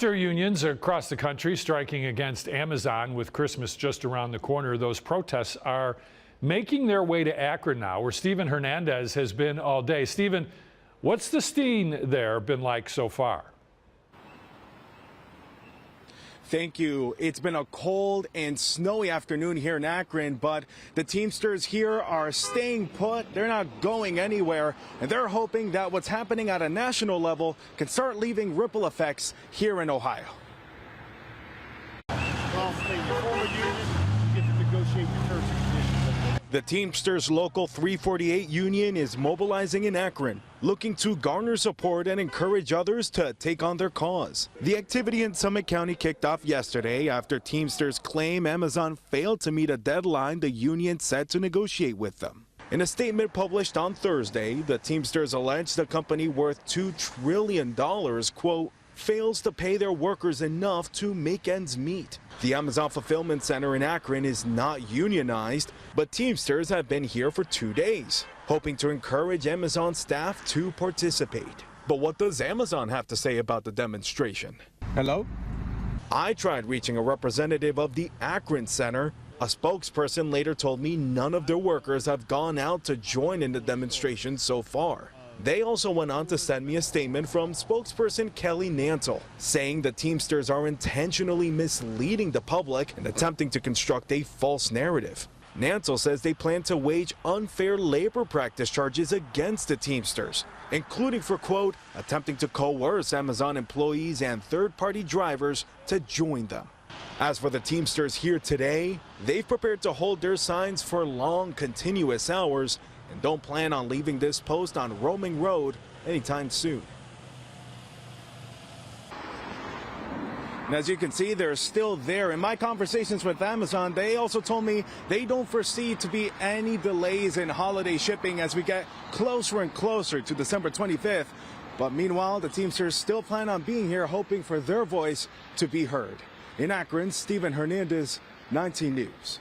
Unions across the country striking against Amazon with Christmas just around the corner. Those protests are making their way to Akron now, where Stephen Hernandez has been all day. Stephen, what's the scene there been like so far? Thank you. It's been a cold and snowy afternoon here in Akron, but the Teamsters here are staying put. They're not going anywhere, and they're hoping that what's happening at a national level can start leaving ripple effects here in Ohio. Well, stay your former union, you get to negotiate your terms and conditions. The Teamsters Local 348 union is mobilizing in Akron, looking to garner support and encourage others to take on their cause. The activity in Summit County kicked off yesterday after Teamsters claim Amazon failed to meet a deadline the union set to negotiate with them. In a statement published on Thursday, the Teamsters alleged the company worth $2 trillion, quote, fails to pay their workers enough to make ends meet. The Amazon Fulfillment Center in Akron is not unionized, but Teamsters have been here for 2 days, hoping to encourage Amazon staff to participate. But what does Amazon have to say about the demonstration? Hello? I tried reaching a representative of the Akron Center. A spokesperson later told me none of their workers have gone out to join in the demonstration so far. They also went on to send me a statement from spokesperson Kelly Nantel, saying the Teamsters are intentionally misleading the public and attempting to construct a false narrative. Nantel says they plan to wage unfair labor practice charges against the Teamsters, including for, quote, attempting to coerce Amazon employees and third-party drivers to join them. As for the Teamsters here today, they've prepared to hold their signs for long, continuous hours and don't plan on leaving this post on Roaming Road anytime soon. And as you can see, they're still there. In my conversations with Amazon, they also told me they don't foresee to be any delays in holiday shipping as we get closer and closer to December 25th. But meanwhile, the Teamsters still plan on being here, hoping for their voice to be heard. In Akron, Stephen Hernandez, 19 News.